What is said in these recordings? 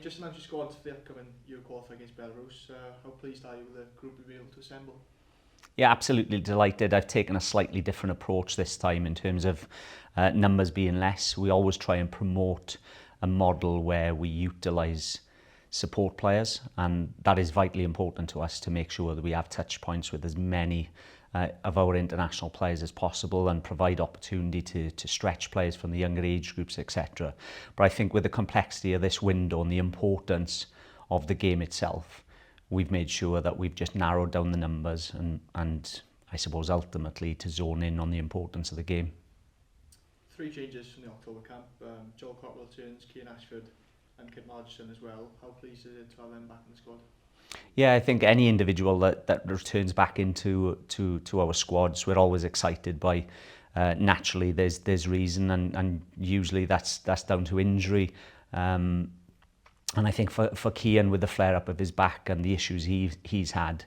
just announced your squad for the upcoming Euro qualifier against Belarus. How pleased are you with the group you'll be able to assemble? Yeah, absolutely delighted. I've taken a slightly different approach this time in terms of numbers being less. We always try and promote a model where we utilise support players, and that is vitally important to us to make sure that we have touch points with as many of our international players as possible and provide opportunity to stretch players from the younger age groups, etc. But I think with the complexity of this window and the importance of the game itself, we've made sure that we've just narrowed down the numbers and I suppose ultimately to zone in on the importance of the game. 3 changes from the October camp. Joel Cotterill returns, Cian Ashford and Margetson as well. How pleased is it to have them back in the squad? Yeah, I think any individual that returns back into our squads, we're always excited by. Naturally, there's reason, and usually that's down to injury. And I think for Cian, with the flare-up of his back and the issues he's had,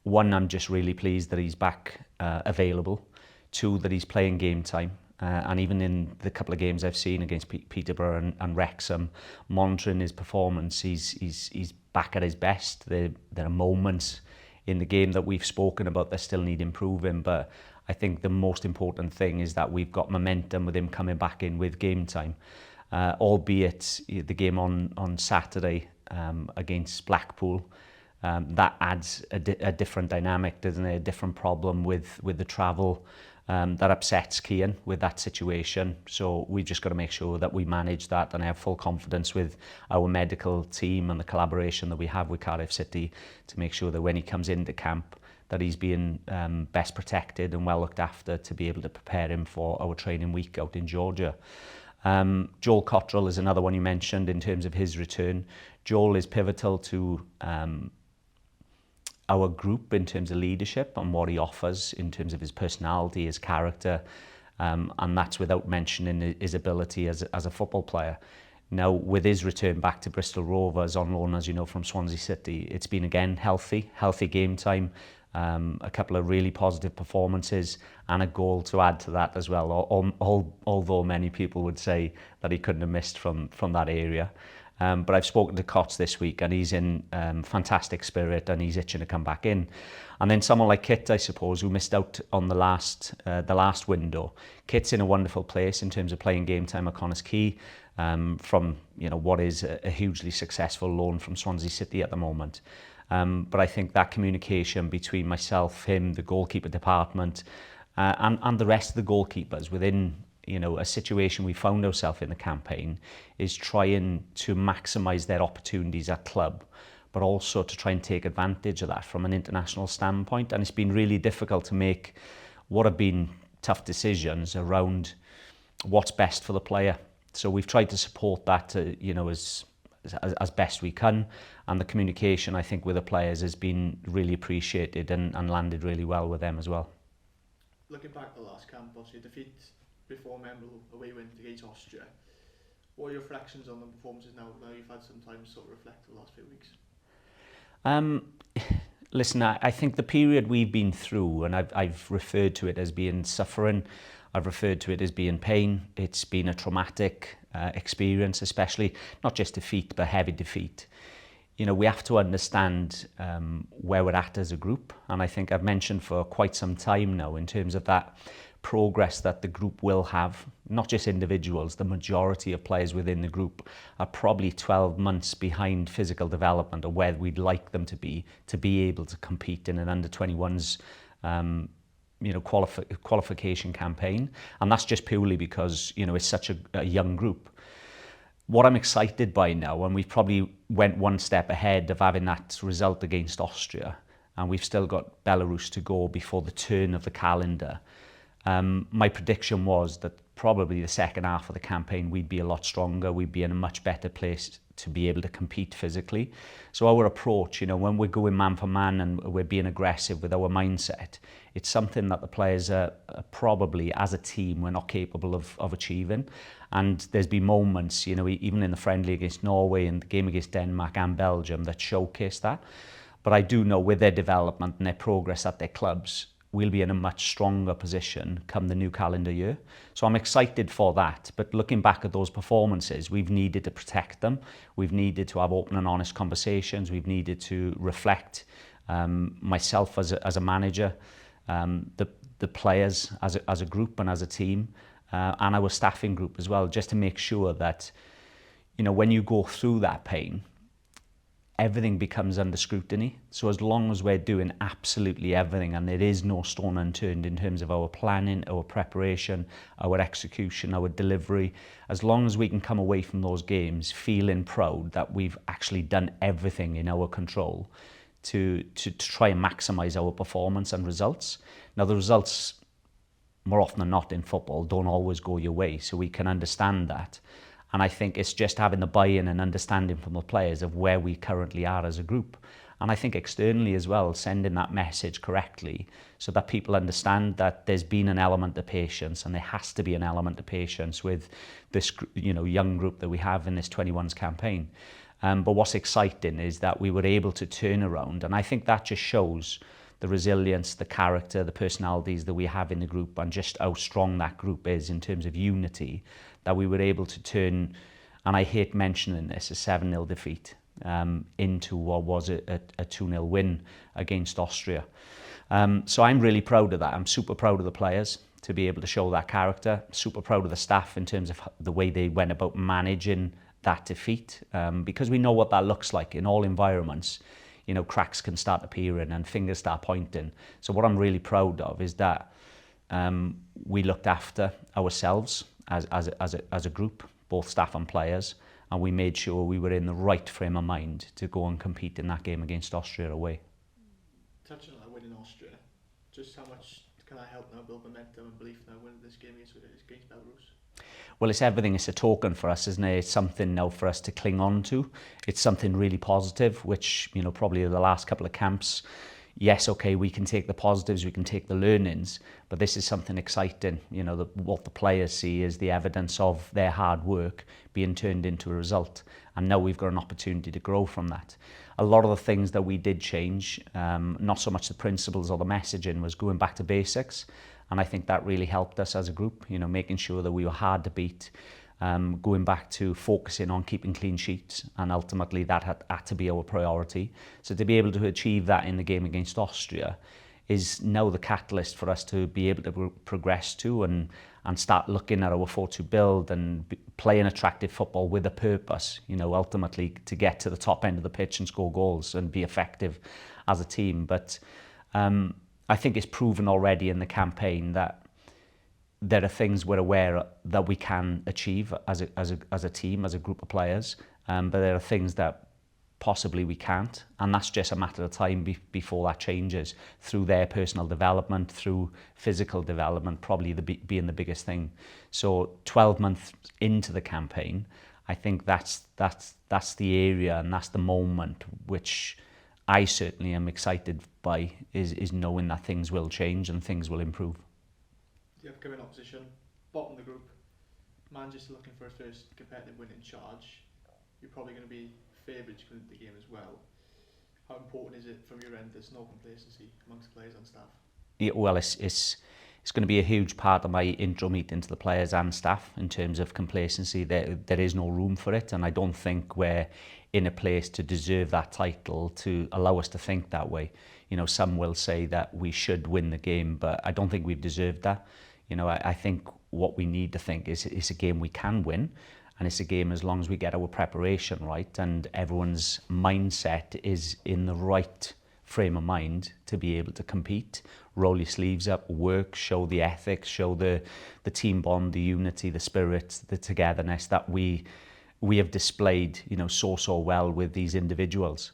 one, I'm just really pleased that he's back available. 2, that he's playing game time. And even in the couple of games I've seen against Peterborough and Wrexham, monitoring his performance, he's back at his best. There are moments in the game that we've spoken about that still need improving, but I think the most important thing is that we've got momentum with him coming back in with game time. Albeit the game on Saturday against Blackpool, that adds a different dynamic, doesn't it? A different problem with the travel. That upsets Cian with that situation. So we've just got to make sure that we manage that, and I have full confidence with our medical team and the collaboration that we have with Cardiff City to make sure that when he comes into camp that he's being best protected and well looked after to be able to prepare him for our training week out in Georgia. Joel Cotterill is another one you mentioned in terms of his return. Joel is pivotal to our group in terms of leadership and what he offers in terms of his personality, his character, and that's without mentioning his ability as a football player. Now, with his return back to Bristol Rovers on loan, as you know, from Swansea City, it's been again healthy game time, a couple of really positive performances and a goal to add to that as well, although many people would say that he couldn't have missed from that area. But I've spoken to Cots this week and he's in fantastic spirit and he's itching to come back in. And then someone like Kit, I suppose, who missed out on the last window. Kit's in a wonderful place in terms of playing game time at Quay, from what is a hugely successful loan from Swansea City at the moment. But I think that communication between myself, him, the goalkeeper department, and the rest of the goalkeepers within a situation we found ourselves in the campaign is trying to maximise their opportunities at club, but also to try and take advantage of that from an international standpoint. And it's been really difficult to make what have been tough decisions around what's best for the player. So we've tried to support that, as best we can. And the communication, I think, with the players has been really appreciated and landed really well with them as well. Looking back at the last camp, obviously a defeat before a memorable away win against Austria. What are your reflections on the performances now you've had some time to sort of reflect the last few weeks? Listen, I think the period we've been through, and I've referred to it as being suffering, I've referred to it as being pain. It's been a traumatic experience, especially not just defeat, but heavy defeat. We have to understand where we're at as a group. And I think I've mentioned for quite some time now in terms of that progress that the group will have, not just individuals, the majority of players within the group are probably 12 months behind physical development or where we'd like them to be able to compete in an under-21s qualification campaign. And that's just purely because, it's such a young group. What I'm excited by now, and we probably went one step ahead of having that result against Austria, and we've still got Belarus to go before the turn of the calendar. My prediction was that probably the second half of the campaign we'd be a lot stronger, we'd be in a much better place to be able to compete physically. So our approach, when we're going man for man and we're being aggressive with our mindset, it's something that the players are probably, as a team, we're not capable of achieving. And there's been moments, even in the friendly against Norway and the game against Denmark and Belgium that showcase that. But I do know with their development and their progress at their clubs, we'll be in a much stronger position come the new calendar year. So I'm excited for that. But looking back at those performances, we've needed to protect them. We've needed to have open and honest conversations. We've needed to reflect myself as a manager, the players as a group and as a team, and our staffing group as well, just to make sure that, you know, when you go through that pain, everything becomes under scrutiny. So as long as we're doing absolutely everything and there is no stone unturned in terms of our planning, our preparation, our execution, our delivery, as long as we can come away from those games feeling proud that we've actually done everything in our control to try and maximise our performance and results. Now, the results, more often than not in football, don't always go your way, so we can understand that. And I think it's just having the buy-in and understanding from the players of where we currently are as a group. And I think externally as well, sending that message correctly so that people understand that there's been an element of patience, and there has to be an element of patience with this, you know, young group that we have in this 21s campaign. But what's exciting is that we were able to turn around, and I think that just shows the resilience, the character, the personalities that we have in the group, and just how strong that group is in terms of unity, that we were able to turn, and I hate mentioning this, a 7-0 defeat into what was a 2-0 win against Austria. So I'm really proud of that. I'm super proud of the players to be able to show that character, super proud of the staff in terms of the way they went about managing that defeat, because we know what that looks like in all environments. You know, cracks can start appearing and fingers start pointing. So what I'm really proud of is that we looked after ourselves as a group, both staff and players, and we made sure we were in the right frame of mind to go and compete in that game against Austria away. Touching on that win in Austria, just how much can I help now build momentum and belief now winning this game against Belarus? Well, it's everything. It's a token for us, isn't it? It's something now for us to cling on to. It's something really positive, which, you know, probably the last couple of camps, yes, okay, we can take the positives, we can take the learnings, but this is something exciting. You know, what the players see is the evidence of their hard work being turned into a result. And now we've got an opportunity to grow from that. A lot of the things that we did change, not so much the principles or the messaging, was going back to basics. And I think that really helped us as a group, you know, making sure that we were hard to beat, going back to focusing on keeping clean sheets, and ultimately that had to be our priority. So to be able to achieve that in the game against Austria is now the catalyst for us to be able to progress to and start looking at our 4-2 build and playing attractive football with a purpose, you know, ultimately to get to the top end of the pitch and score goals and be effective as a team. But I think it's proven already in the campaign that there are things we're aware that we can achieve as a team, as a group of players, but there are things that possibly we can't, and that's just a matter of time before that changes through their personal development, through physical development, probably being the biggest thing. So 12 months into the campaign, I think that's the area and that's the moment which I certainly am excited by, is knowing that things will change and things will improve. The upcoming opposition, bottom of the group, Manchester looking for a first competitive win in charge. You're probably going to be favourites going into the game as well. How important is it from your end there's no complacency amongst players and staff? Yeah, well, it's going to be a huge part of my intro meeting to the players and staff in terms of complacency. There is no room for it, and I don't think we're in a place to deserve that title to allow us to think that way. You know, some will say that we should win the game, but I don't think we've deserved that. You know, I think what we need to think is it's a game we can win, and it's a game as long as we get our preparation right and everyone's mindset is in the right frame of mind to be able to compete, roll your sleeves up, work, show the ethics, show the team bond, the unity, the spirit, the togetherness that we have displayed, you know, so well with these individuals.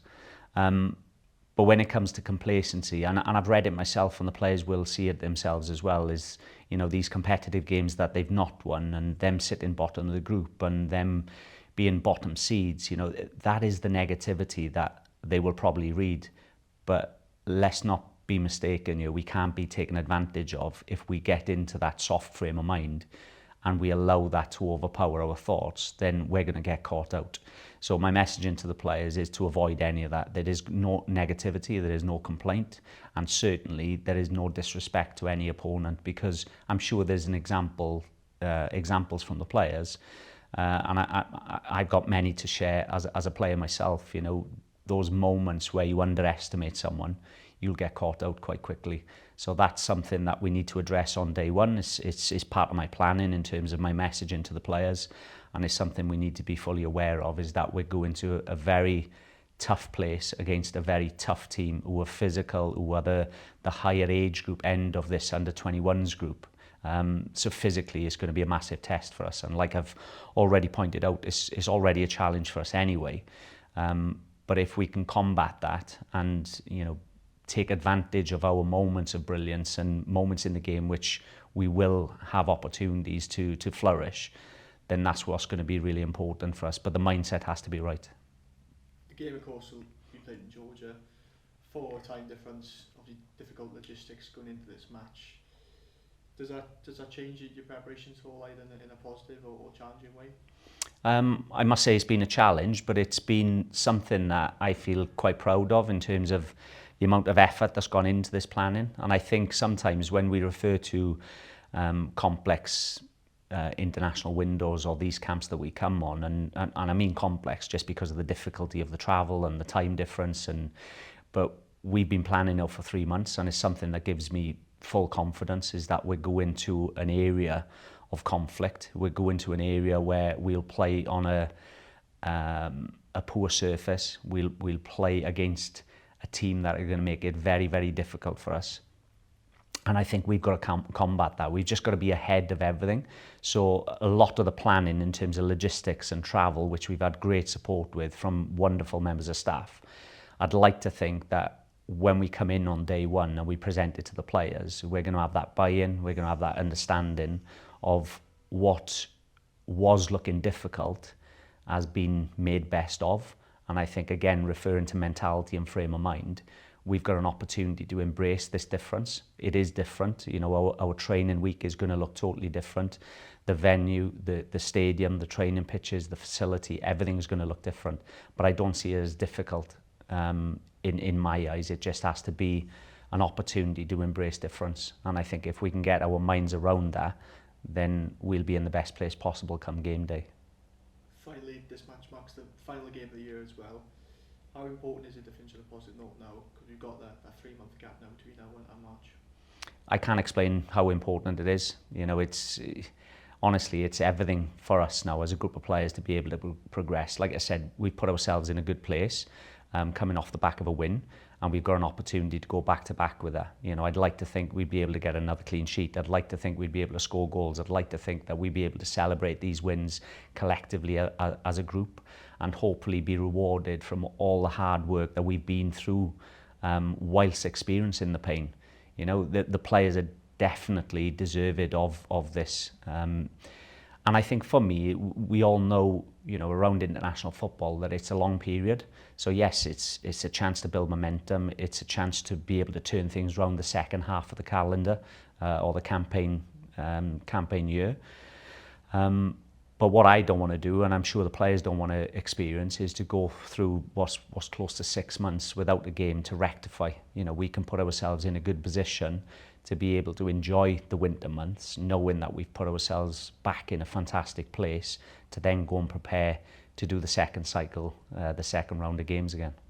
But when it comes to complacency, and I've read it myself, and the players will see it themselves as well, is, you know, these competitive games that they've not won, and them sitting bottom of the group, and them being bottom seeds, you know, that is the negativity that they will probably read. But let's not be mistaken, you know, we can't be taken advantage of if we get into that soft frame of mind and we allow that to overpower our thoughts, then we're going to get caught out. So my messaging to the players is to avoid any of that. There is no negativity, there is no complaint, and certainly there is no disrespect to any opponent, because I'm sure there's an examples from the players, and I've got many to share as a player myself. You know, those moments where you underestimate someone, you'll get caught out quite quickly. So that's something that we need to address on day one. It's part of my planning in terms of my messaging to the players, and it's something we need to be fully aware of, is that we're going to a very tough place against a very tough team who are physical, who are the higher age group end of this under-21s group. So physically it's going to be a massive test for us, and like I've already pointed out, it's already a challenge for us anyway. But if we can combat that and, you know, take advantage of our moments of brilliance and moments in the game which we will have opportunities to flourish, then that's what's going to be really important for us. But the mindset has to be right. The game, of course, will be played in Georgia. 4-hour time difference, obviously difficult logistics going into this match. Does that change your preparations for all, either in a positive or challenging way? I must say it's been a challenge, but it's been something that I feel quite proud of in terms of the amount of effort that's gone into this planning. And I think sometimes when we refer to complex international windows or these camps that we come on, and I mean complex just because of the difficulty of the travel and the time difference, but we've been planning now for 3 months, and it's something that gives me full confidence, is that we're going to an area of conflict. We're going to an area where we'll play on a poor surface. We'll play against a team that are going to make it very, very difficult for us. And I think we've got to combat that. We've just got to be ahead of everything. So a lot of the planning in terms of logistics and travel, which we've had great support with from wonderful members of staff, I'd like to think that when we come in on day one and we present it to the players, we're going to have that buy-in, we're going to have that understanding of what was looking difficult has been made best of. And I think, again, referring to mentality and frame of mind, we've got an opportunity to embrace this difference. It is different. You know, our training week is going to look totally different. The venue, the stadium, the training pitches, the facility, everything's going to look different. But I don't see it as difficult in my eyes. It just has to be an opportunity to embrace difference. And I think if we can get our minds around that, then we'll be in the best place possible come game day. Finally, this match marks the final game of the year as well. How important is it to finish on a positive note now? Because we've got that 3-month gap now between now and March. I can't explain how important it is. You know, honestly, it's everything for us now as a group of players to be able to progress. Like I said, we put ourselves in a good place, coming off the back of a win, and we've got an opportunity to go back to back with that. You know, I'd like to think we'd be able to get another clean sheet. I'd like to think we'd be able to score goals. I'd like to think that we'd be able to celebrate these wins collectively as a group, and hopefully be rewarded from all the hard work that we've been through whilst experiencing the pain. You know, the players are definitely deserved of this. And I think for me, we all know, you know, around international football that it's a long period. So yes, it's a chance to build momentum. It's a chance to be able to turn things around the second half of the calendar or the campaign year. But what I don't want to do, and I'm sure the players don't want to experience, is to go through what's close to 6 months without a game to rectify. You know, we can put ourselves in a good position to be able to enjoy the winter months, knowing that we've put ourselves back in a fantastic place to then go and prepare to do the second cycle, the second round of games again.